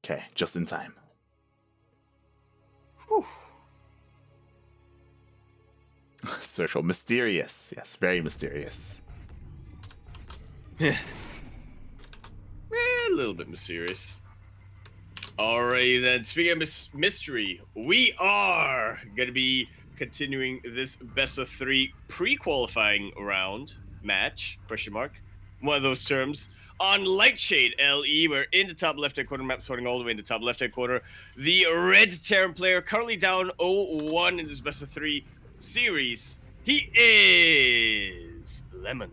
Okay, just in time. Whew. Social mysterious. Yes, very mysterious. A little bit mysterious. Alrighty then, speaking of mystery, we are going to be continuing this best of 3 pre-qualifying round match, question mark, one of those terms, on Lightshade LE. We're in the top left-hand corner map, sorting all the way in the top left-hand corner. The red Terran player currently down 0-1 in this best of 3 series. He is Lemon.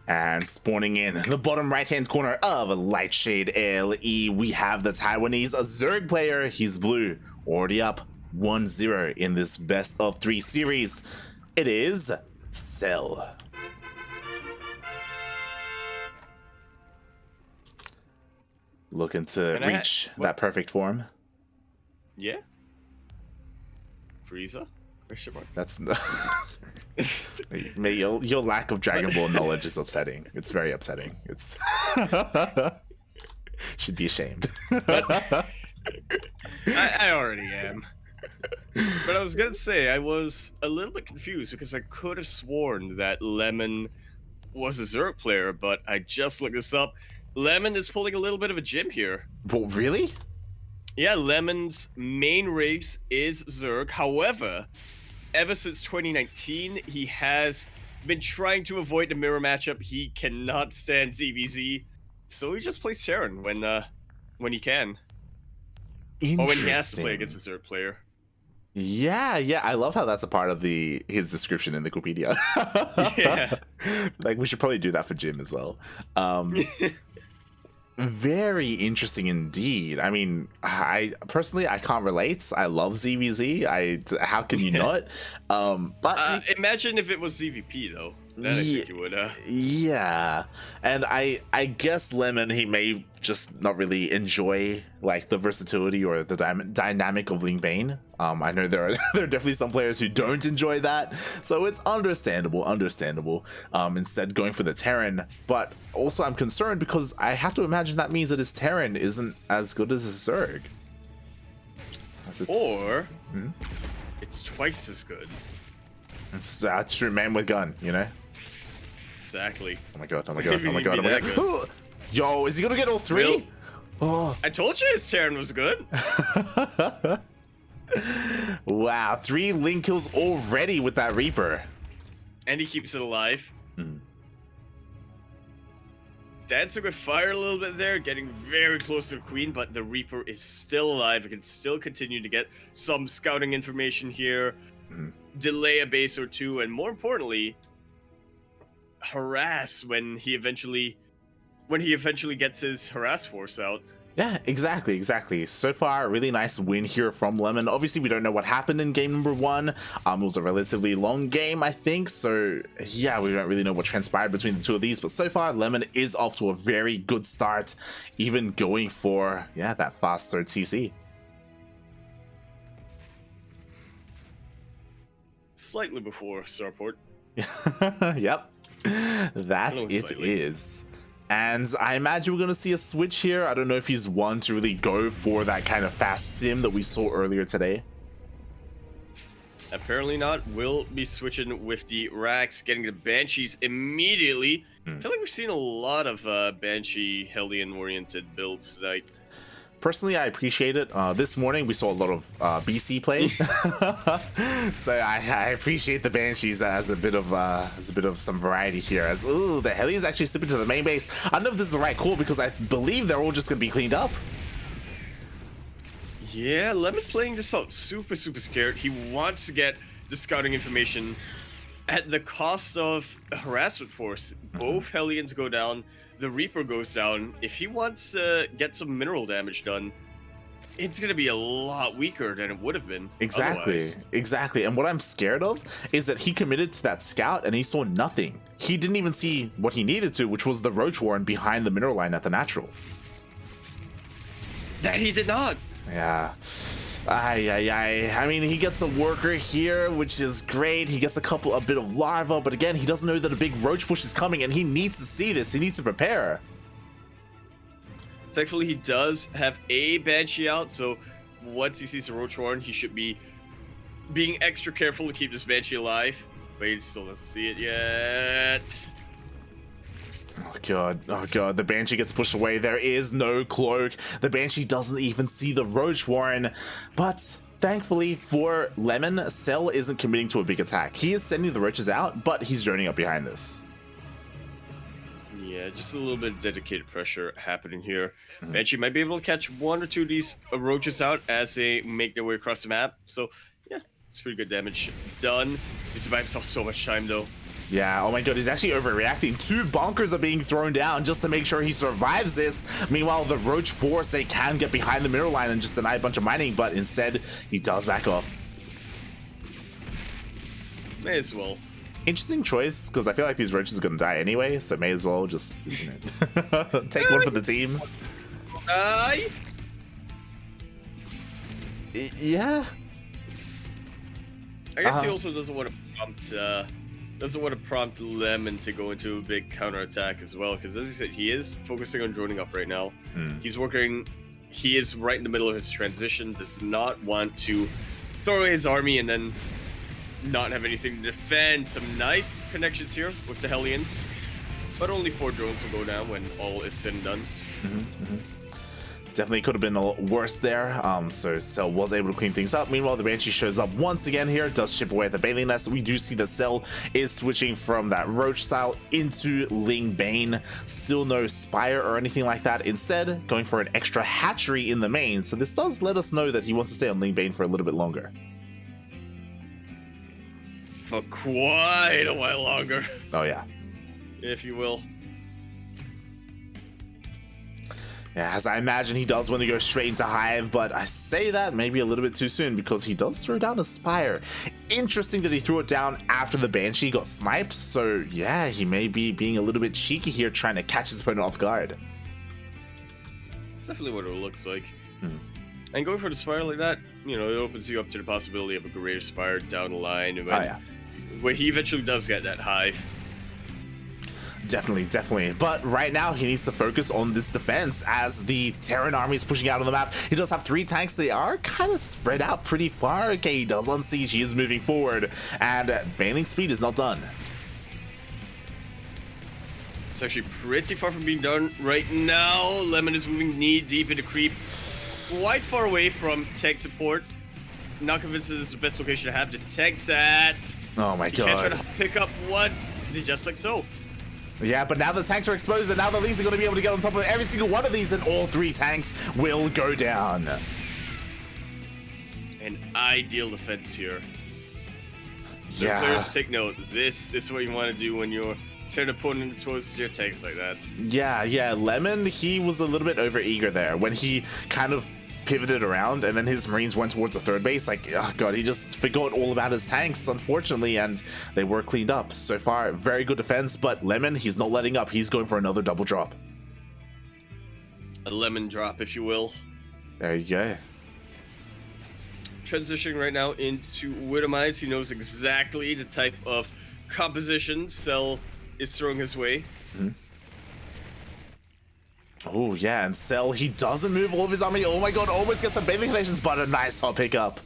And spawning in the bottom right-hand corner of Lightshade LE, we have the Taiwanese Zerg player. He's blue, already up 1-0 in this best of 3 series. It is Cell. Looking to reach that perfect form. Yeah. Frieza? Question mark. That's your lack of Dragon Ball knowledge is upsetting. It's very upsetting. It's should be ashamed. I already am. But I was gonna say I was a little bit confused because I could have sworn that Lemon was a Zerg player, but I just looked this up. Lemon is pulling a little bit of a Jim here. Well, really? Yeah, Lemon's main race is Zerg. However, ever since 2019, he has been trying to avoid the mirror matchup. He cannot stand ZvZ, so he just plays Terran when he can. Or when he has to play against a Zerg player. Yeah, I love how that's a part of his description in the Wikipedia. Yeah. Like, we should probably do that for Jim as well. Very interesting indeed. I mean, I personally can't relate. I love ZvZ. How can you not? But imagine if it was ZVP though. Then I think you would. Yeah, and I guess Lemon, he may just not really enjoy like the versatility or the dynamic of Ling Bane. I know there are definitely some players who don't enjoy that, so it's understandable. Instead going for the Terran, but also I'm concerned because I have to imagine that means that his Terran isn't as good as his Zerg. Or it's twice as good. It's true, man with gun, you know. Exactly. Oh my god. Yo, is he gonna get all 3? Real? Oh, I told you his Terran was good. Wow, 3 link kills already with that Reaper. And he keeps it alive. Dancing with fire a little bit there, getting very close to the Queen, but the Reaper is still alive. It can still continue to get some scouting information here, delay a base or 2, and more importantly, harass when he eventually gets his harass force out. Yeah, exactly. So far, a really nice win here from Lemon. Obviously, we don't know what happened in game number 1. It was a relatively long game, I think. So, yeah, we don't really know what transpired between the two of these. But so far, Lemon is off to a very good start, even going for, that fast third TC. Slightly before Starport. Yep, that it is. And I imagine we're going to see a switch here. I don't know if he's one to really go for that kind of fast sim that we saw earlier today. Apparently not. We'll be switching with the Racks, getting the Banshees immediately. I feel like we've seen a lot of Banshee Hellion-oriented builds tonight. Personally, I appreciate it. This morning, we saw a lot of BC play, so I appreciate the Banshees as a bit of some variety here. As the Hellions actually slip into the main base. I don't know if this is the right call because I believe they're all just going to be cleaned up. Yeah, Lemon playing this out super scared. He wants to get the scouting information at the cost of a harassment force. Both Hellions go down. The Reaper goes down. If he wants to get some mineral damage done, it's going to be a lot weaker than it would have been. Exactly. And what I'm scared of is that he committed to that scout and he saw nothing. He didn't even see what he needed to, which was the Roach Warren behind the mineral line at the natural. That he did not. Yeah. I mean, he gets a worker here, which is great. He gets a bit of larva, but again, he doesn't know that a big roach push is coming, and he needs to see this. He needs to prepare. Thankfully, he does have a Banshee out, so once he sees the Roach Warren, he should be being extra careful to keep this Banshee alive. But he still doesn't see it yet. Oh god, the Banshee gets pushed away. There is no cloak. The Banshee doesn't even see the Roach Warren. But thankfully for Lemon, Cell isn't committing to a big attack. He is sending the roaches out, but he's droning up behind this. Yeah, just a little bit of dedicated pressure happening here. Banshee might be able to catch one or two of these roaches out as they make their way across the map. So, yeah, it's pretty good damage done. He's buying himself so much time, though. Yeah, oh my god, he's actually overreacting. 2 bunkers are being thrown down just to make sure he survives this. Meanwhile, the Roach Force, they can get behind the mirror line and just deny a bunch of mining, but instead, he does back off. May as well. Interesting choice, because I feel like these roaches are going to die anyway, so may as well just, you know, take one for the team. Yeah. I guess he also doesn't want to prompt Lemon to go into a big counterattack as well, because as he said, he is focusing on droning up right now. He is right in the middle of his transition, does not want to throw away his army and then not have anything to defend. Some nice connections here with the Hellions, but only 4 drones will go down when all is said and done. Definitely could have been a lot worse there, so Cell was able to clean things up. Meanwhile, the Banshee shows up once again here, does chip away at the Bailey Nest. We do see that Cell is switching from that Roach style into Ling Bane. Still no Spire or anything like that. Instead, going for an extra hatchery in the main, so this does let us know that he wants to stay on Ling Bane for a little bit longer. For quite a while longer. Oh yeah. If you will. Yeah, as I imagine he does want to go straight into Hive, but I say that maybe a little bit too soon because he does throw down a Spire. Interesting that he threw it down after the Banshee got sniped, so yeah, he may be being a little bit cheeky here trying to catch his opponent off guard. That's definitely what it looks like. And going for the Spire like that, you know, it opens you up to the possibility of a greater Spire down the line when he eventually does get that Hive. Definitely. But right now, he needs to focus on this defense as the Terran army is pushing out on the map. He does have 3 tanks. They are kind of spread out pretty far. Okay, he does on siege. He is moving forward. And Bailing speed is not done. It's actually pretty far from being done right now. Lemon is moving knee deep into creep. Quite far away from tank support. Not convinced that this is the best location to have the tanks at. Oh my god. He can't try to pick up once. Just like so. Yeah, but now the tanks are exposed, and now the Lees are going to be able to get on top of every single one of these, and all 3 tanks will go down. An ideal defense here. So Yeah. players, take note. This is what you want to do when your Terran opponent exposes your tanks like that. Yeah. Lemon, he was a little bit over-eager there when he kind of pivoted around, and then his Marines went towards the 3rd base. Like, oh god, he just forgot all about his tanks, unfortunately, and they were cleaned up. So far, very good defense, but Lemon, he's not letting up. He's going for another double drop. A lemon drop, if you will. There you go. Transitioning right now into Widowmites. He knows exactly the type of composition Cell is throwing his way. Oh yeah, and Cell, he doesn't move all of his army. Oh my god, almost gets some Bailey connections, but a nice hot pickup.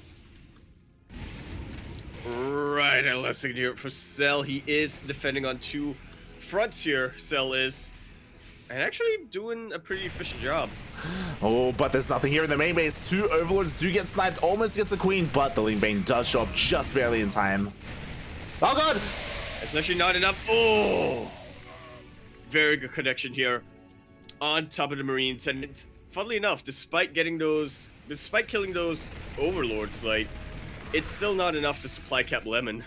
Right, a lesson here for Cell. He is defending on 2 fronts here, Cell is. And actually doing a pretty efficient job. Oh, but there's nothing here in the main base. 2 Overlords do get sniped, almost gets a Queen, but the Ling Bane does show up just barely in time. Oh god! It's actually not enough. Oh! Very good connection here on top of the Marines. And it's, funnily enough, despite killing those Overlords, like, it's still not enough to supply cap Lemon.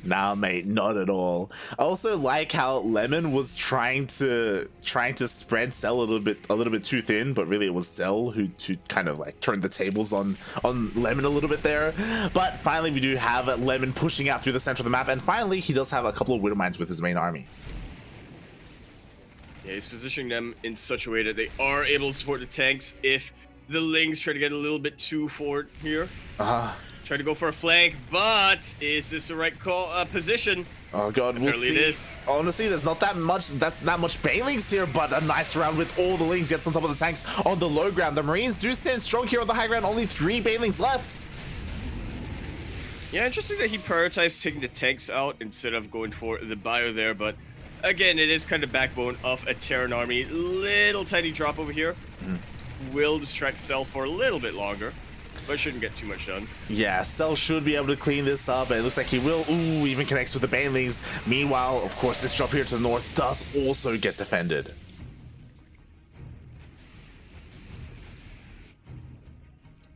Nah, mate, not at all. I also like how Lemon was trying to spread Cell a little bit too thin, but really it was Cell who kind of like turned the tables on Lemon a little bit there. But finally, we do have Lemon pushing out through the center of the map, and finally he does have a couple of Widowmines with his main army. Yeah, he's positioning them in such a way that they are able to support the tanks if the Lings try to get a little bit too forward here. Try to go for a flank, but is this the right position? Oh god, we'll Apparently see. it is. Honestly, there's not that much. That's not much banelings here, but a nice round with all the lings. Gets on top of the tanks on the low ground. The Marines do stand strong here on the high ground. Only 3 banelings left. Yeah, interesting that he prioritized taking the tanks out instead of going for the bio there, but again, it is kind of backbone of a Terran army. Little tiny drop over here. Will distract Cell for a little bit longer, but shouldn't get too much done. Yeah, Cell should be able to clean this up, and it looks like he will. Ooh, even connects with the banelings. Meanwhile, of course, this drop here to the north does also get defended.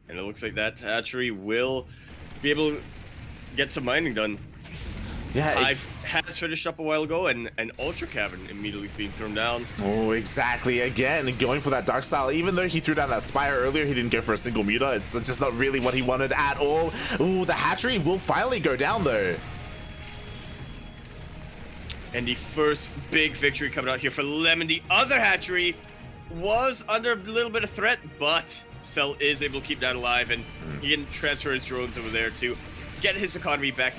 And it looks like that hatchery will be able to get some mining done. Yeah, has finished up a while ago, and an Ultra Cavern immediately being thrown down. Oh, exactly. Again, going for that dark style. Even though he threw down that Spire earlier, he didn't go for a single muta. It's just not really what he wanted at all. Ooh, the hatchery will finally go down, though. And the first big victory coming out here for Lemon. The other hatchery was under a little bit of threat, but Cell is able to keep that alive, and he can transfer his drones over there to get his economy back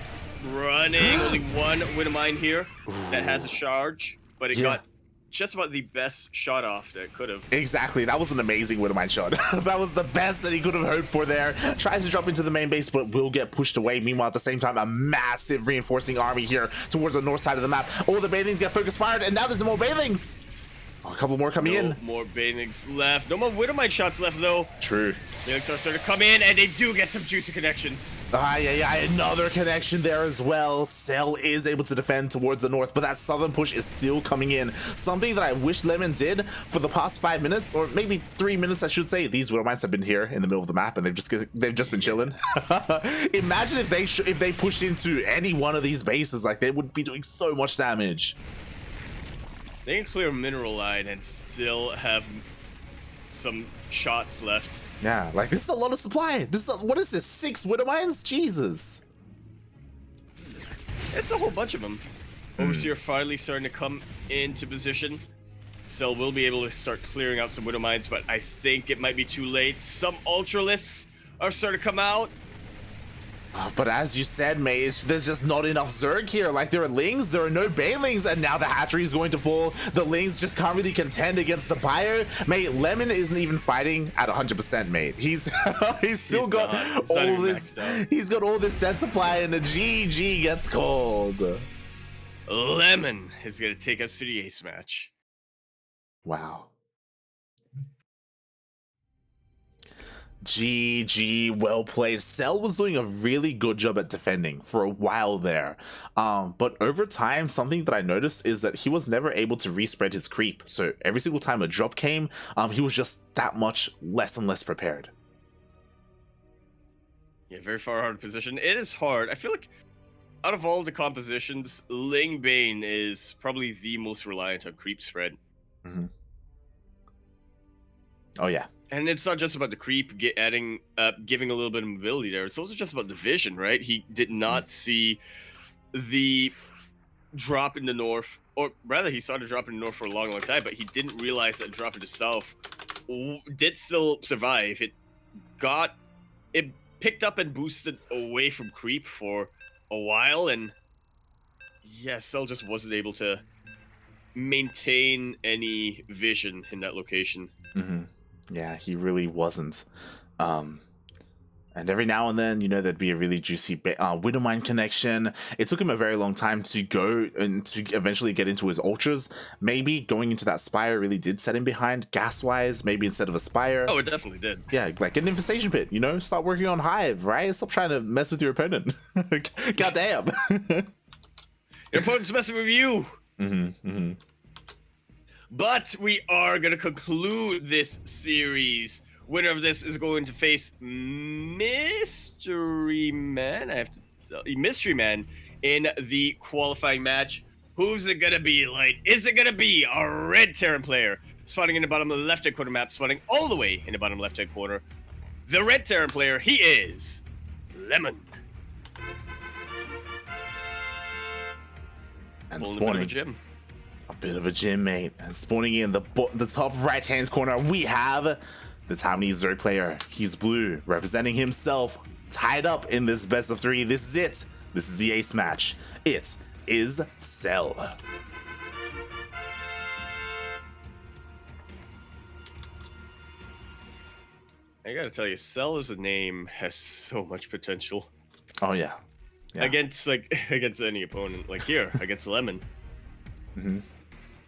running. Only one Widomine here that has a charge, but it got just about the best shot off that it could have. Exactly, that was an amazing Widomine shot. That was the best that he could have hoped for there. Tries to drop into the main base, but will get pushed away. Meanwhile, at the same time, a massive reinforcing army here towards the north side of the map. All the banelings get focus fired, and now there's no more banelings. Oh, a couple more coming in. No more banelings left. No more Widomine shots left, though. True. Banelings are starting to come in, and they do get some juicy connections. Yeah, another connection there as well. Cell is able to defend towards the north, but that southern push is still coming in. Something that I wish Lemon did for the past 5 minutes, or maybe 3 minutes, I should say. These Widowmines have been here in the middle of the map, and they've just been chilling. Imagine if they pushed into any one of these bases, like they would be doing so much damage. They can clear a mineral line and still have some shots left. Yeah, like this is a lot of supply. What is this? 6 Widowmines? Jesus. It's a whole bunch of them. Overseer finally starting to come into position. Cell will be able to start clearing out some Widowmines, but I think it might be too late. Some Ultralists are starting to come out. But as you said, mate, there's just not enough Zerg here. Like, there are Lings, there are no Banelings, and now the hatchery is going to fall. The Lings just can't really contend against the Bio. Mate, Lemon isn't even fighting at 100%, mate. He's still got all this. He's got all this dead supply, and the GG gets called. Lemon is going to take us to the ace match. Wow. GG, well played. Cell was doing a really good job at defending for a while there. But over time, something that I noticed is that he was never able to respread his creep. So every single time a drop came, he was just that much less and less prepared. Yeah, very far out of position. It is hard. I feel like out of all the compositions, Ling Bane is probably the most reliant on creep spread. Mm-hmm. Oh, yeah. And it's not just about the creep giving a little bit of mobility there. It's also just about the vision, right? He did not see the drop in the north, or rather, he saw the drop in the north for a long, long time, but he didn't realize that drop in the south did still survive. It picked up and boosted away from creep for a while, and yeah, Cell just wasn't able to maintain any vision in that location. Mm-hmm. Yeah, he really wasn't. And every now and then, you know, there'd be a really juicy Widowmine connection. It took him a very long time to go and to eventually get into his ultras. Maybe going into that Spire really did set him behind gas-wise, maybe instead of a Spire. Oh, it definitely did. Yeah, like get an infestation pit, you know? Start working on Hive, right? Stop trying to mess with your opponent. Goddamn. Your opponent's messing with you! Mm-hmm, mm-hmm. But we are going to conclude this series. Winner of this is going to face Mystery Man. Mystery Man in the qualifying match. Who's it going to be? Like, is it going to be a red Terran player spawning in the bottom of the left-hand corner map, spawning all the way in the bottom left-hand corner? The red Terran player, he is Lemon. And spawning. A bit of a gym, mate. And spawning in the top right-hand corner, we have the Taiwanese Zerg player. He's blue, representing himself, tied up in this best of 3. This is it. This is the ace match. It is Cell. I gotta tell you, Cell as a name has so much potential. Oh yeah. Against any opponent. Like here, against Lemon. Mm-hmm.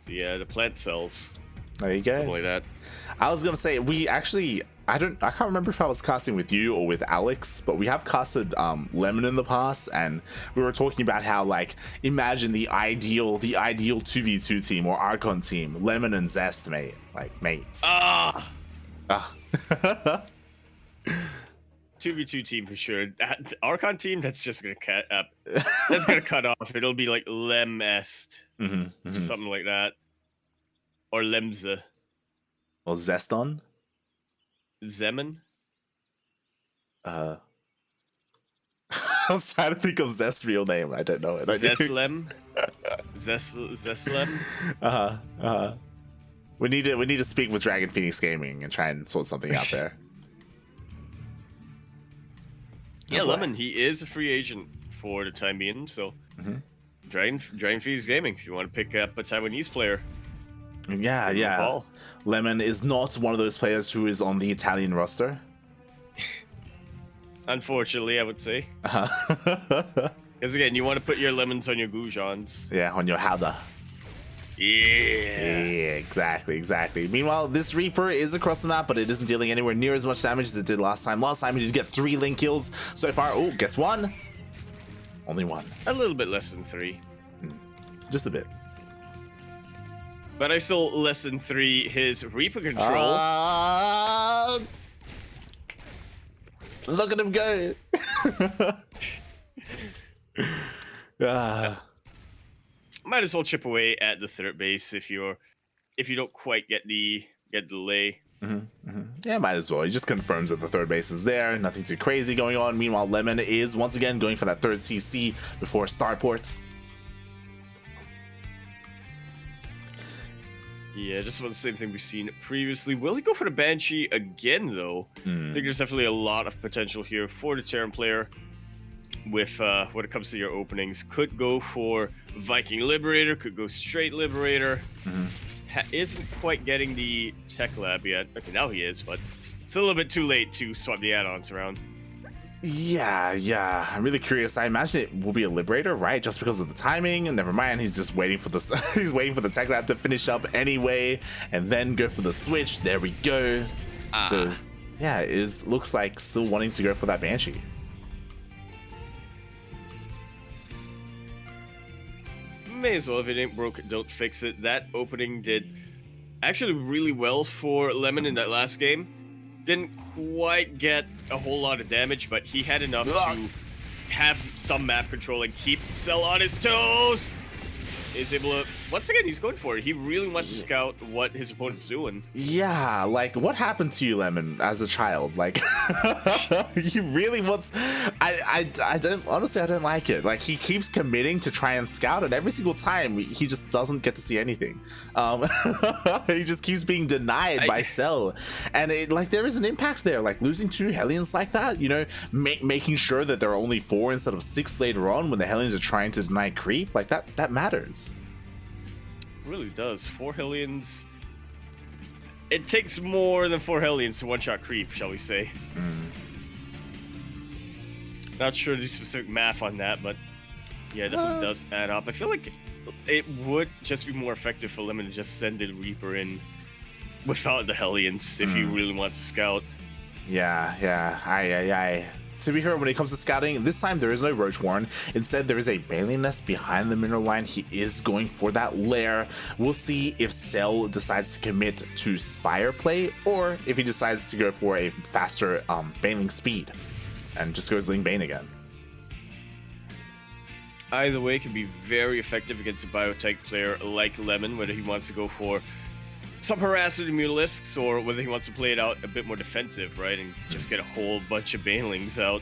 So yeah, the plant cells. There you go. Something like that. I was gonna say we actually I can't remember if I was casting with you or with Alex, but we have casted Lemon in the past, and we were talking about how, like, imagine the ideal 2v2 team or Archon team, Lemon and Zest, mate. Like, mate. 2v2 team for sure. That Archon team, that's just gonna cut up. That's gonna cut off. It'll be like Lemest, something like that, or Lemza, or Zeston. Zeman. I was trying to think of Zest's real name. I don't know it. Zeslem. Zeslem. We need to speak with Dragon Phoenix Gaming and try and sort something out there. Yeah, Lemon, he is a free agent for the time being, so Dragon Phoenix Gaming, if you want to pick up a Taiwanese player. Yeah. Lemon is not one of those players who is on the Italian roster. Unfortunately, I would say. Because again, you want to put your lemons on your goujons. Yeah, on your Howdah. Yeah, exactly. Meanwhile, this Reaper is across the map, but it isn't dealing anywhere near as much damage as it did last time. Last time he did get 3 link kills. So far, gets 1. Only 1. A little bit less than 3. Just a bit. But I still less than 3 his Reaper control. Look at him go. Might as well chip away at the third base if you don't quite get the delay. Yeah, might as well. He just confirms that the third base is there. Nothing too crazy going on. Meanwhile, Lemon is once again going for that third CC before starport. Yeah, just about the same thing we've seen previously. Will he go for the Banshee again, though? I think there's definitely a lot of potential here for the Terran player with when it comes to your openings. Could go for Viking Liberator, could go straight Liberator. Isn't quite getting the Tech Lab yet. Okay, now he is, but it's a little bit too late to swap the add-ons around. Yeah. I'm really curious. I imagine it will be a Liberator, right? Just because of the timing. And never mind, he's just waiting for he's waiting for the Tech Lab to finish up anyway, and then go for the switch. There we go. So yeah, looks like still wanting to go for that Banshee. May as well. If it ain't broke, don't fix it. That opening did actually really well for Lemon in that last game. Didn't quite get a whole lot of damage, but he had enough to have some map control and keep Cell on his toes. Is able to, once again, he's going for it. He really wants to scout what his opponent's doing. Yeah, like, what happened to you, Lemon, as a child? Like, he really wants... I don't... Honestly, I don't like it. Like, he keeps committing to try and scout, and every single time, he just doesn't get to see anything. He just keeps being denied by Cell. And, there is an impact there. Like, losing 2 Hellions like that, you know, making sure that there are only 4 instead of 6 later on when the Hellions are trying to deny creep, like, that matters. Really does. 4 Hellions. It takes more than 4 Hellions to one-shot creep, shall we say. Not sure the specific math on that, but yeah, it definitely does add up. I feel like it would just be more effective for Lemon to just send the Reaper in without the Hellions if he really wants to scout. Yeah. To be fair, when it comes to scouting, this time there is no Roach Warren. Instead, there is a Baleen Nest behind the mineral line. He is going for that lair. We'll see if Cell decides to commit to Spire play, or if he decides to go for a faster Baneling speed and just goes Ling Bane again. Either way can be very effective against a Biotech player like Lemon, whether he wants to go for some harass with the Mutalisks, or whether he wants to play it out a bit more defensive, right, and just get a whole bunch of Banelings out.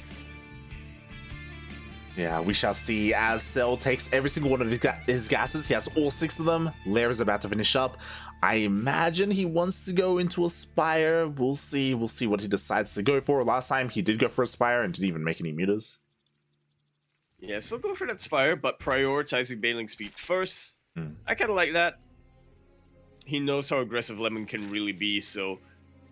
Yeah, we shall see as Cell takes every single one of his gases. He has all 6 of them. Lair is about to finish up. I imagine he wants to go into a Spire. We'll see. We'll see what he decides to go for. Last time he did go for a Spire and didn't even make any mutas. Yeah, still go for that Spire, but prioritizing Baneling speed first. I kind of like that. He knows how aggressive Lemon can really be, so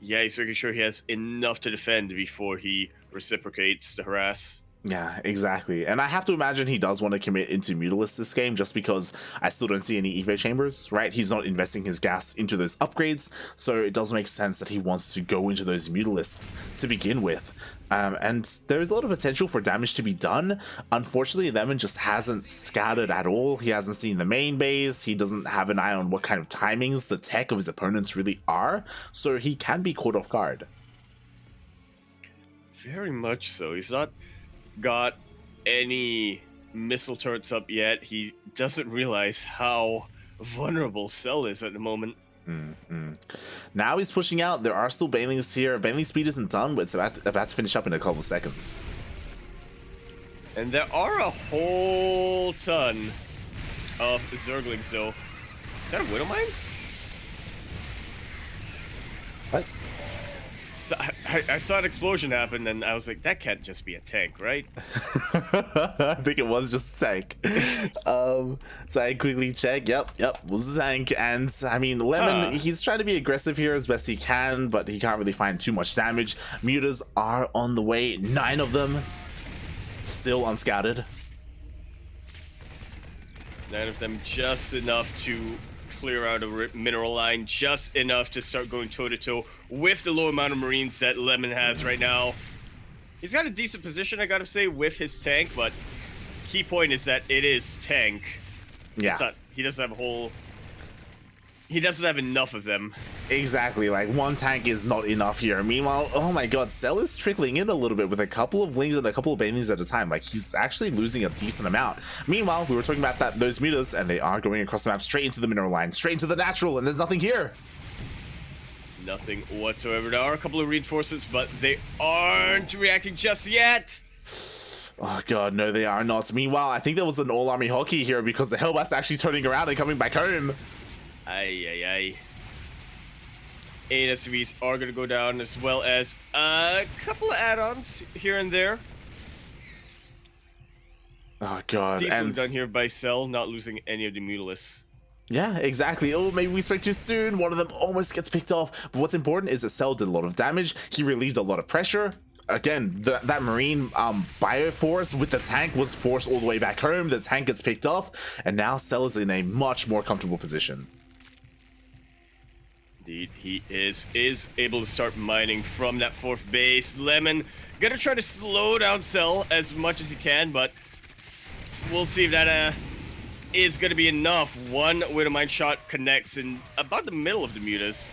yeah, he's making sure he has enough to defend before he reciprocates the harass. Yeah, exactly. And I have to imagine he does want to commit into Mutalisk this game just because I still don't see any Evo chambers, right? He's not investing his gas into those upgrades, so it does make sense that he wants to go into those Mutalisks to begin with. And there is a lot of potential for damage to be done. Unfortunately, Lemon just hasn't scouted at all. He hasn't seen the main base. He doesn't have an eye on what kind of timings the tech of his opponents really are, so he can be caught off guard. Very much so. He's not got any missile turrets up yet. He doesn't realize how vulnerable Cell is at the moment. Now he's pushing out. There are still Banelings here. Baneling speed isn't done, but it's about to finish up in a couple of seconds. And there are a whole ton of Zerglings, though. Is that a Widowmine? What? So, I saw an explosion happen, and I was like, that can't just be a tank, right? I think it was just a tank. So I quickly check. Yep, it was a tank. And I mean, Lemon, he's trying to be aggressive here as best he can, but he can't really find too much damage. Mutas are on the way, 9 of them, still unscouted. 9 of them, just enough to clear out a mineral line, just enough to start going toe-to-toe with the low amount of Marines that Lemon has right now. He's got a decent position, I gotta say, with his tank, but key point is that it is tank. Yeah. He doesn't have enough of them. Exactly, like one tank is not enough here. Meanwhile, oh my god, Cell is trickling in a little bit with a couple of Lings and a couple of Banelings at a time. Like, he's actually losing a decent amount. Meanwhile, we were talking about those mutas, and they are going across the map straight into the mineral line, straight into the natural, and there's nothing here. Nothing whatsoever. There are a couple of reinforcements, but they aren't reacting just yet. Oh god, no they are not. Meanwhile, I think there was an all-army hockey here because the Hellbat's actually turning around and coming back home. Aye. 8 SCVs are going to go down, as well as a couple of add-ons here and there. Oh god, Decently done here by Cell, not losing any of the Mutalisks. Yeah, exactly. Oh, maybe we spoke too soon. One of them almost gets picked off. But what's important is that Cell did a lot of damage. He relieved a lot of pressure. Again, that Marine Bioforce with the tank was forced all the way back home. The tank gets picked off, and now Cell is in a much more comfortable position. Indeed, he is able to start mining from that 4th base. Lemon gonna try to slow down Cell as much as he can, but we'll see if that is gonna be enough. One Widowmine shot connects in about the middle of the mutas,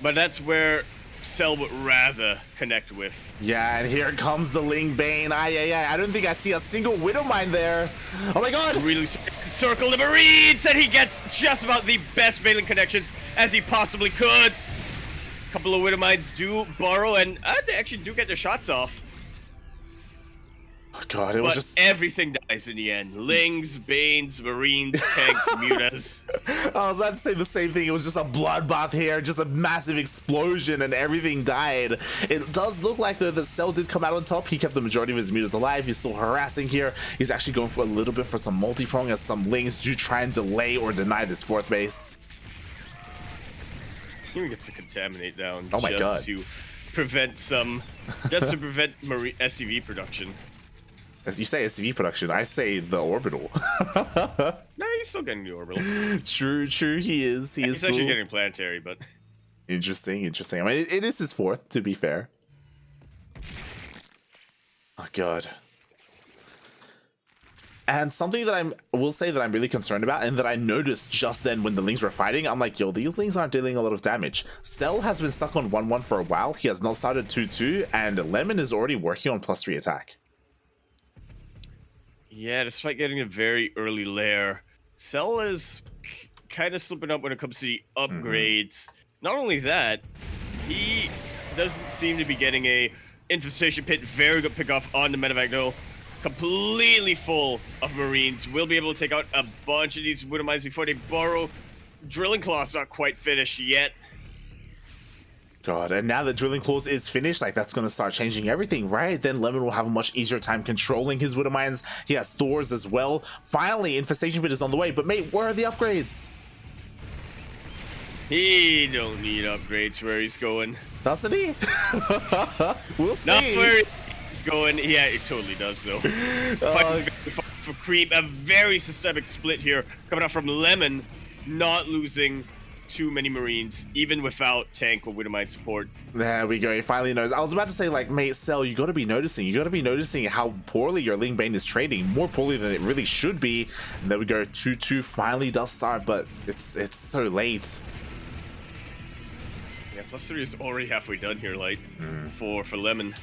but that's where Cell would rather connect with. Yeah, and here comes the Ling Bane. I don't think I see a single Widowmine there. Oh my god! Really circle the Marines, and he gets just about the best Baneling connections as he possibly could. A couple of Widowmines do borrow, and they actually do get their shots off. Oh god, it was just everything dies in the end. Lings, Banes, Marines, tanks, mutas. I was about to say the same thing. It was just a bloodbath here, just a massive explosion, and everything died. It does look like, though, that Cell did come out on top. He kept the majority of his mutas alive. He's still harassing here. He's actually going for a little bit for some multi-prong, as some Lings do try and delay or deny this 4th base. He even gets to contaminate down. Oh my god. To prevent some, just to prevent SCV production. As you say, SCV production, I say the orbital. No, he's still getting the orbital. True, he is. He's actually getting planetary, but... Interesting. I mean, it is his 4th, to be fair. Oh, God. And something that I will say that I'm really concerned about, and that I noticed just then when the Lings were fighting, I'm like, yo, these Lings aren't dealing a lot of damage. Cell has been stuck on 1-1 for a while. He has not started 2-2, and Lemon is already working on +3 attack. Yeah, despite getting a very early lair, Cell is kind of slipping up when it comes to the upgrades. Not only that, he doesn't seem to be getting a infestation pit. Very good pick off on the medevac though. completely full of Marines. Will be able to take out a bunch of these Widow Mines before they burrow. Drilling Claw's not quite finished yet. God, and now that Drilling Claws is finished, like that's going to start changing everything, right? Then Lemon will have a much easier time controlling his Widow Mines. He has Thors as well. Finally, Infestation Pit is on the way, but mate, where are the upgrades? He don't need upgrades where he's going. Doesn't he? We'll see. Not where he's going. Yeah, it totally does, though. For creep, a very systemic split here coming out from Lemon, not losing too many Marines, even without tank or Widowmine support. There we go. He finally knows. I was about to say, like, mate, Cell, you got to be noticing. You got to be noticing how poorly your Ling Bane is trading, more poorly than it really should be. And there we go. 2-2 finally does start, but it's so late. Yeah, +3 is already halfway done here, like for Lemon.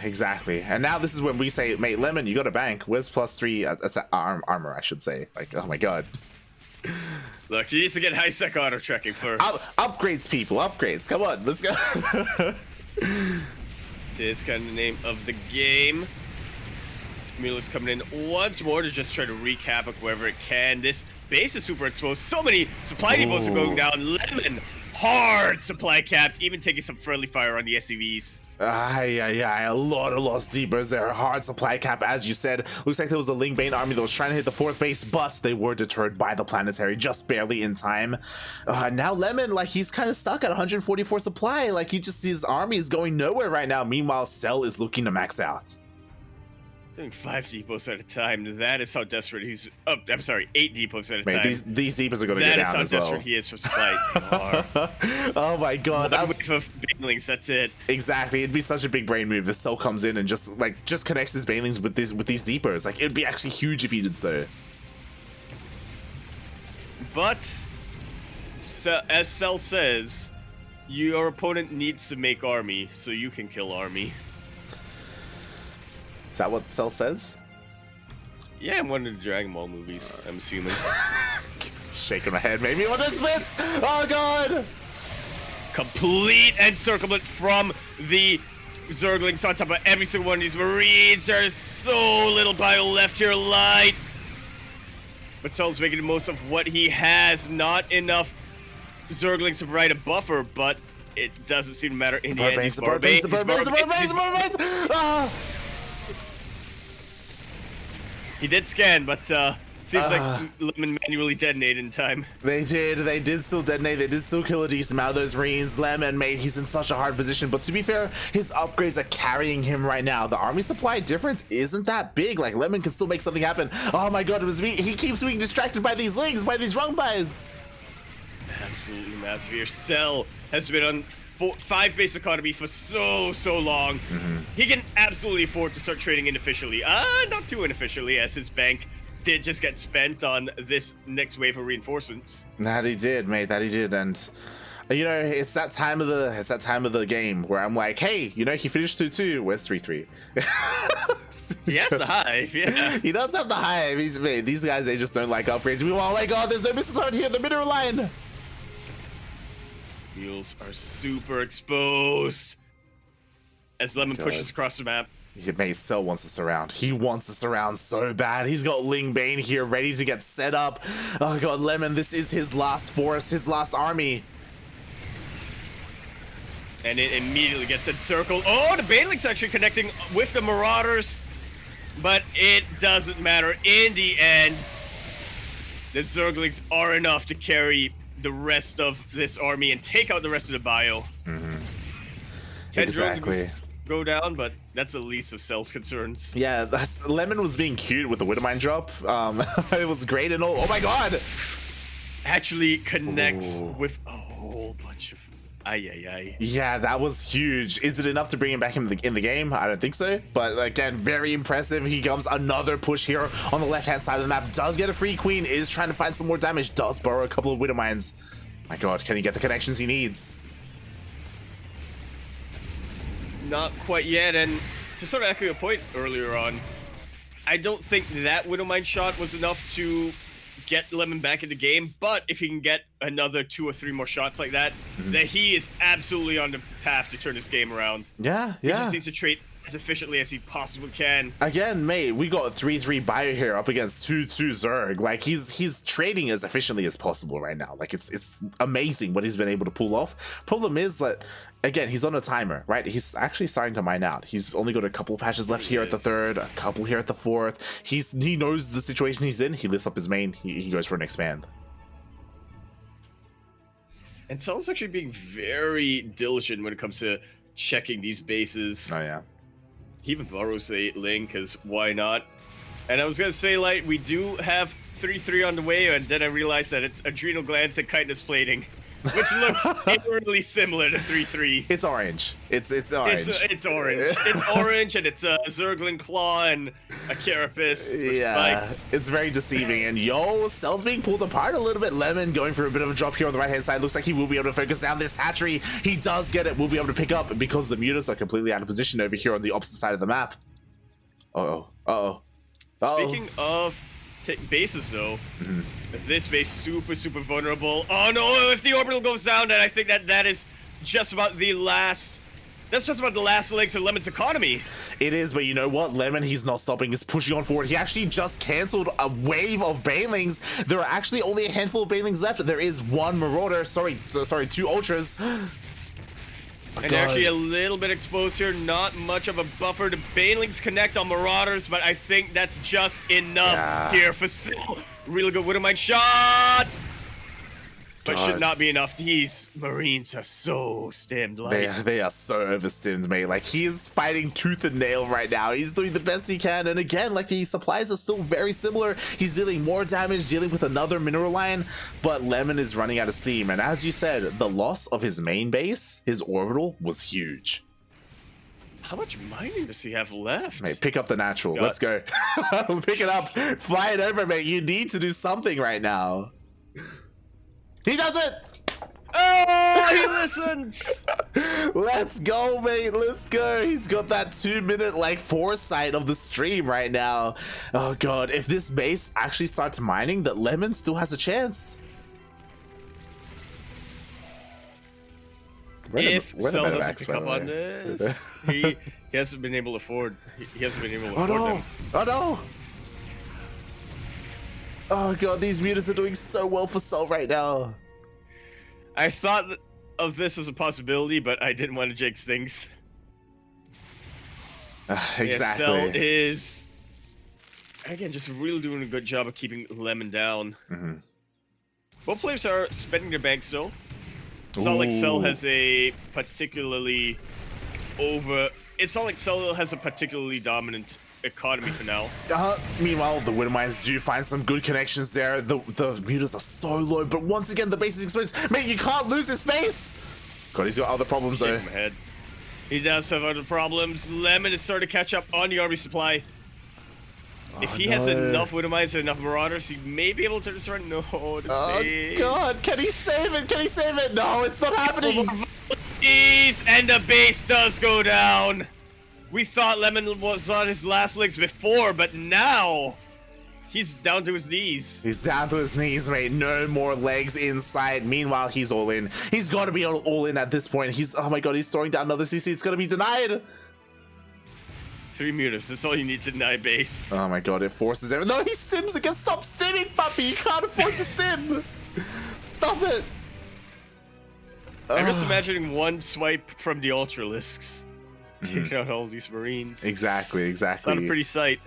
Exactly. And now this is when we say, mate, Lemon, you got a bank. Where's +3? That's armor, I should say. Like, oh my god. Look, he needs to get high sec auto tracking first. Upgrades, people, upgrades. Come on, let's go. It is kind of the name of the game. Mueller's coming in once more to just try to wreak havoc wherever it can. This base is super exposed. So many supply depots are going down. Lemon, hard supply capped, even taking some friendly fire on the SCVs. Yeah, a lot of lost deepers there. Hard supply cap, as you said. Looks like there was a Ling Bane army that was trying to hit the 4th base, but they were deterred by the planetary just barely in time. Now Lemon, like, he's kind of stuck at 144 supply. Like, his army is going nowhere right now. Meanwhile, Cell is looking to max out. Doing 5 depots at a time. That is how desperate he's. Oh, I'm sorry, 8 depots at a Man, time. these depots are going to go down as well. That is how desperate he is for supply. Oh my god. One wave of Banelings, that's it. Exactly. It'd be such a big brain move if Cell comes in and just connects his Banelings with these deepers. Like, it'd be actually huge if he did so. But as Cell says, your opponent needs to make army so you can kill army. Is that what Cell says? Yeah, in one of the Dragon Ball movies, I'm assuming. Shaking my head, maybe one of the splits! Oh god! Complete encirclement from the Zerglings on top of every single one of these Marines. There's so little bio left here, light. But Cell's making the most of what he has. Not enough Zerglings to provide a buffer, but it doesn't seem to matter in the end. He did scan, but seems like Lemon manually detonated in time. They did still detonate. They did still kill a decent amount of those Marines. Lemon, mate, he's in such a hard position. But to be fair, his upgrades are carrying him right now. The army supply difference isn't that big. Like, Lemon can still make something happen. Oh my god, he keeps being distracted by these Lings, by these wrong buys. Absolutely massive here. Cell has been on 5 base economy for so long. He can absolutely afford to start trading inefficiently. Not too inefficiently, as his bank did just get spent on this next wave of reinforcements. That he did, mate. That he did, and you know, it's that time of the game where I'm like, hey, you know, he finished 2-2. Where's 3-3? He has the hive, yeah. He does have the hive. These guys, they just don't like upgrades. Oh my god, there's no missile turret here in the middle line. Mules are super exposed as Lemon pushes across the map. Mate, Cell wants to surround. He wants to surround so bad. He's got Ling Bane here ready to get set up. Oh god, Lemon, this is his last force, his last army. And it immediately gets encircled. Oh, the Baneling's actually connecting with the Marauders. But it doesn't matter. In the end, the Zerglings are enough to carry the rest of this army and take out the rest of the bio. Exactly. Go down, but that's the least of Cell's concerns. Yeah, Lemon was being cute with the Widowmine drop. It was great and all. Oh my god! Actually connects with a whole bunch of Yeah, that was huge. Is it enough to bring him back in the game? I don't think so. But again, very impressive. He comes another push here on the left-hand side of the map. Does get a free queen. Is trying to find some more damage. Does borrow a couple of Widowmines. My god, can he get the connections he needs? Not quite yet. And to sort of echo your point earlier on, I don't think that Widowmine shot was enough to get Lemon back in the game, but if he can get another 2 or 3 more shots like that, then he is absolutely on the path to turn this game around. Yeah. He just needs to trade as efficiently as he possibly can. Again, mate, we got 3-3 Bio here up against 2-2 Zerg. Like he's trading as efficiently as possible right now. Like it's amazing what he's been able to pull off. Problem is that again, he's on a timer, right? He's actually starting to mine out. He's only got a couple of patches left here at the 3rd, a couple here at the 4th. He knows the situation he's in. He lifts up his main. He goes for an expand. And Tel's actually being very diligent when it comes to checking these bases. Oh yeah. He even borrows a link, because why not? And I was going to say, like, we do have 3-3 on the way, and then I realized that it's adrenal glands and chitinous plating, which looks eerily similar to 3-3. It's orange. It's orange. It's orange. It's orange, and it's a Zergling Claw and a Carapace. Yeah, Spikes. it's very deceiving. And yo, Cell's being pulled apart a little bit. Lemon going for a bit of a drop here on the right-hand side. Looks like he will be able to focus down this hatchery. He does get it. We'll be able to pick up because the mutas are completely out of position over here on the opposite side of the map. Speaking of bases, though, this base super vulnerable. Oh no! If the orbital goes down, then I think that is just about the last. That's just about the last legs of Lemon's economy. It is, but you know what? Lemon, he's not stopping. He's pushing on forward. He actually just canceled a wave of Banelings. There are actually only a handful of Banelings left. There is one Marauder. Sorry, 2 Ultras. Oh, and they're actually a little bit exposed here. Not much of a buffer. The Banelings connect on Marauders, but I think that's just enough here for Sil. Really good Widowmine shot! But should not be enough. These Marines are so stimmed. Like, they are so overstimmed, mate. Like, he is fighting tooth and nail right now. He's doing the best he can. And again, like, the supplies are still very similar. He's dealing more damage, dealing with another mineral line. But Lemon is running out of steam. And as you said, the loss of his main base, his orbital, was huge. How much mining does he have left? Mate, pick up the natural. Let's go. Pick it up. Fly it over, mate. You need to do something right now. He does it! Oh, he listens! Let's go, mate. Let's go. He's got that 2-minute, like, foresight of the stream right now. Oh, God. If this base actually starts mining, that Lemon still has a chance. If Cell doesn't pick up on this, he hasn't been able to afford. He hasn't been able to afford them. Oh, no! Oh god, these mutants are doing so well for Cell right now. I thought of this as a possibility, but I didn't want to jinx things. Exactly. Yeah, Cell is, again, just really doing a good job of keeping Lemon down. Both players are spending their banks though. It's not like Cell has a particularly dominant economy for now. Meanwhile, the Widowmines do find some good connections there. The mutas are so low, but once again, the base is exposed. Mate, you can't lose this base! God, he's got other problems though. He does have other problems. Lemon is starting to catch up on the army supply. If he has enough Widowmines and enough Marauders, he may be able to destroy. No, oh god, can he save it? Can he save it? No, it's not happening. And the base does go down. We thought Lemon was on his last legs before, but now he's down to his knees. He's down to his knees, mate. No more legs inside. Meanwhile, he's all in. He's got to be all in at this point. He's, oh my god, he's throwing down another CC. It's going to be denied. 3 mutas. That's all you need to deny base. Oh my god, it forces everything. No, he stims again. Stop stimming, puppy. You can't afford to stim. Stop it. I'm just imagining one swipe from the Ultralisks. Taking out all these Marines. Exactly. It's not a pretty sight.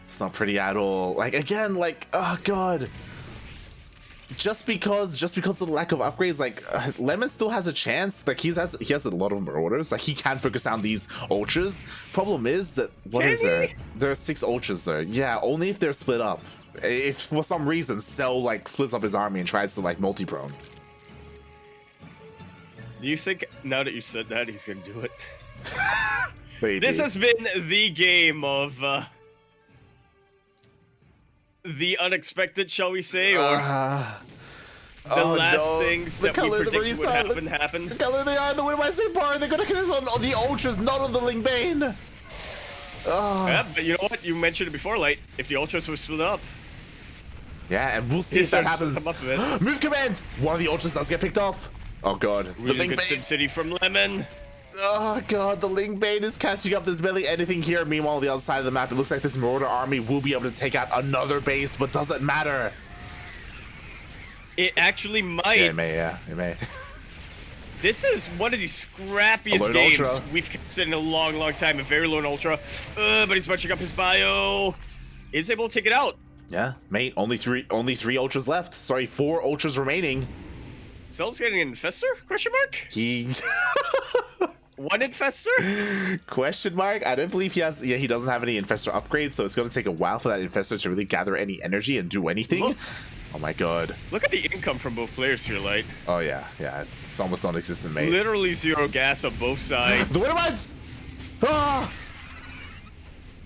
It's not pretty at all. Like, again, like, oh god. Just because of the lack of upgrades, like, Lemon still has a chance. Like, he has a lot of Marauders. Like, he can focus down these Ultras. Problem is that, there? There are 6 Ultras there. Yeah, only if they're split up. If for some reason Cell, like, splits up his army and tries to, like, multi-prone. Do you think, now that you said that, he's gonna do it? Maybe. This has been the game of the unexpected, shall we say, or the last things that we predicted would happen. The color they are in the Widowmine bar, they're gonna connect on the Ultras, not on the Lingbane. Yeah, but you know what? You mentioned it before, Light. If the Ultras were split up. Yeah, and we'll see if that happens. Move command! One of the Ultras does get picked off. Oh god. Really good SimCity from Lemon. Oh god, the Ling Bane is catching up. There's barely anything here. Meanwhile, on the other side of the map, it looks like this Marauder army will be able to take out another base, but doesn't matter. It actually might. Yeah, it may, yeah, it may. This is one of the scrappiest games we've seen in a long, long time. A very low in Ultra, but he's bunching up his bio. Is able to take it out. Yeah, mate, only three Ultras left. Sorry, 4 Ultras remaining. Cell's getting an Infestor? Question mark? He... One Infestor? Question mark? I don't believe he has... Yeah, he doesn't have any Infestor upgrades, so it's going to take a while for that Infestor to really gather any energy and do anything. Look. Oh my god. Look at the income from both players here, Light. Oh yeah, yeah, it's almost non-existent, mate. Literally 0 gas on both sides. The Wintermines! Ah!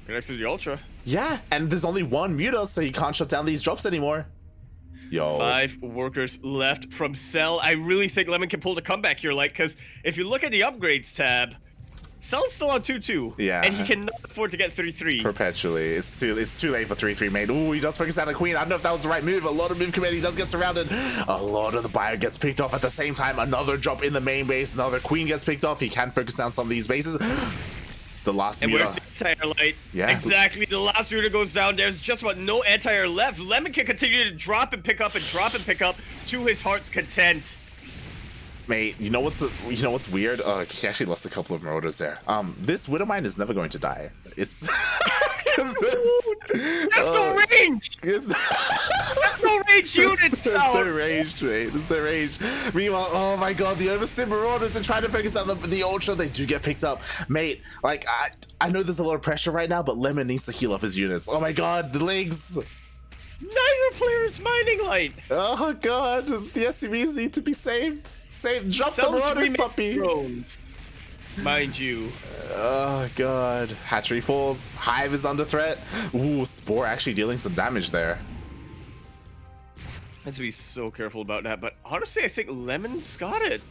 Connects to the Ultra. Yeah, and there's only 1 Muta, so you can't shut down these drops anymore. Yo. 5 workers left from Cell. I really think Lemon can pull the comeback here, Light, because if you look at the upgrades tab, Cell's still on 2-2. Yeah. And he cannot afford to get 3-3. Perpetually. It's too late for 3-3, mate. Ooh, he does focus on the Queen. I don't know if that was the right move. A lot of move command. He does get surrounded. A lot of the bio gets picked off at the same time. Another drop in the main base. Another Queen gets picked off. He can focus down some of these bases. The last and Muta. where's the anti-air, Light? Yeah. Exactly. The last Muta goes down. There's just about no anti-air left. Lemon can continue to drop and pick up and drop and pick up to his heart's content. Mate, you know what's weird? He actually lost a couple of Marauders there. This Widowmine is never going to die. It's because there's no range. There's no range units. There's no range, mate. There's no range. Meanwhile, oh my god, the overstim Marauders are trying to focus on the Ultra. They do get picked up, mate. Like I know there's a lot of pressure right now, but Lemon needs to heal up his units. Oh my god, the legs. Neither player is mining, Light. Oh god, the SCVs need to be saved. Drop the Marauders, puppy. Drones, mind you. Oh god. Hatchery falls. Hive is under threat. Ooh, Spore actually dealing some damage there. Has to be so careful about that. But honestly, I think Lemon's got it.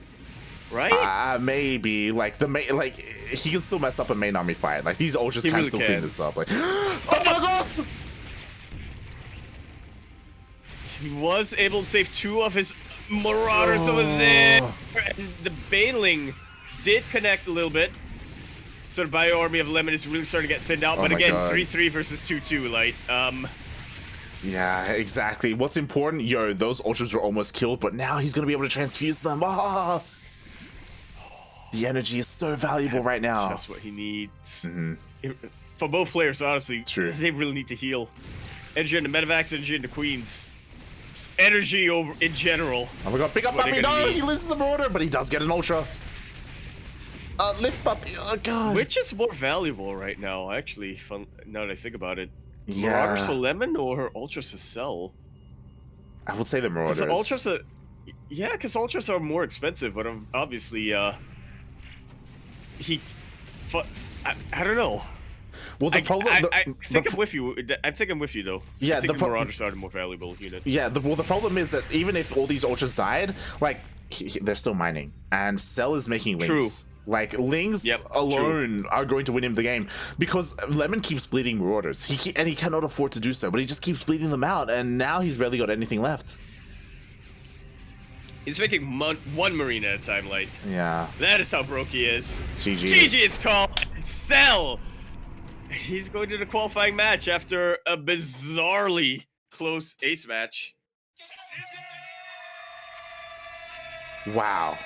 Right? Maybe. Like he can still mess up a main army fight. Like these ultras can still clean this up. Like the Fuggles! He was able to save 2 of his Marauders over there. And the Baneling did connect a little bit. So the bio army of Lemon is really starting to get thinned out. But again, 3-3 versus 2-2, Light. Yeah, exactly. What's important? Yo, those ultras were almost killed, but now he's gonna be able to transfuse them. Ah! The energy is so valuable right now. That's what he needs. For both players, honestly, they really need to heal. Energy into Medivacs, energy into Queens. Just energy over in general. Oh my god, pick up Puppy! No, he loses the Marauder, but he does get an Ultra. Lift Puppy, oh god. Which is more valuable right now, actually, now that I think about it? Yeah. Marauders to Lemon or Ultras to Cell? I would say the Marauders. Yeah, because Ultras are more expensive, but obviously, I don't know. Well, the problem. I think I'm with you. I think I'm with you though. Yeah, I think the Marauders are the more valuable unit. Yeah, the problem is that even if all these Ultras died, like they're still mining, and Cell is making Lings. True. Like Lings alone are going to win him the game because Lemon keeps bleeding Marauders. And he cannot afford to do so, but he just keeps bleeding them out, and now he's barely got anything left. He's making 1 Marine at a time, Light. Yeah. That is how broke he is. GG. GG is called. Cell. He's going to the qualifying match after a bizarrely close ace match. Wow.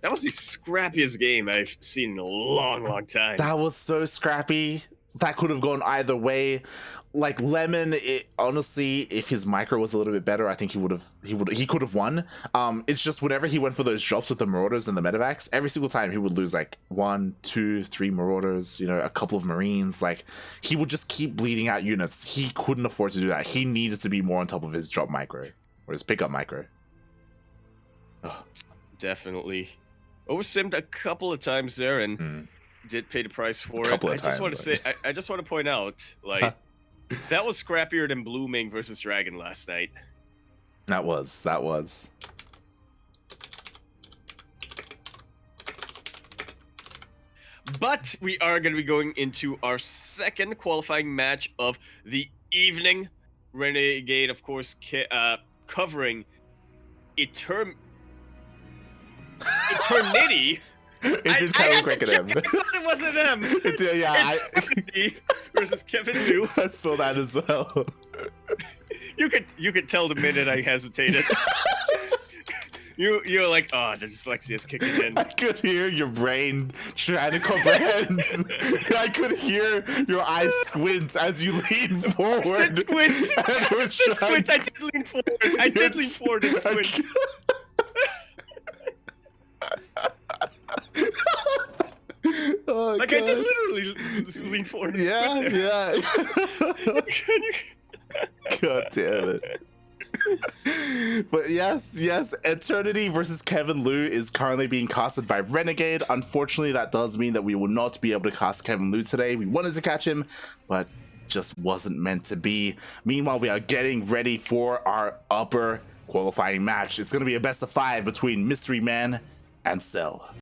That was the scrappiest game I've seen in a long, long time. That was so scrappy. That could have gone either way. Like Lemon, honestly, if his micro was a little bit better, I think he could have won. It's just whenever he went for those drops with the Marauders and the Medivacs, every single time he would lose like 1, 2, 3 Marauders, you know, a couple of Marines. Like he would just keep bleeding out units. He couldn't afford to do that. He needed to be more on top of his drop micro or his pickup micro. Ugh. Definitely. Oversimmed a couple of times there and did pay the price for it. I just want to point out, like, that was scrappier than Blooming versus Dragon last night. That was. But we are going to be going into our second qualifying match of the evening. Renegade, of course, covering Eternity. It did kind of look like him. him. It wasn't him. It did, yeah. Eternity versus Kevin Liu. I saw that as well. You could tell the minute I hesitated. You're like, oh, the dyslexia is kicking in. I could hear your brain trying to comprehend. I could hear your eyes squint as you lean forward. Squint. Squint. I did lean forward. I did lean forward and squint. Oh, like God. I did literally lean forward. And Yeah. God damn it. But yes, Eternity versus Kevin Liu is currently being casted by Renegade. Unfortunately, that does mean that we will not be able to cast Kevin Liu today. We wanted to catch him, but just wasn't meant to be. Meanwhile, we are getting ready for our upper qualifying match. It's going to be a best of 5 between Mystery Man and Cell.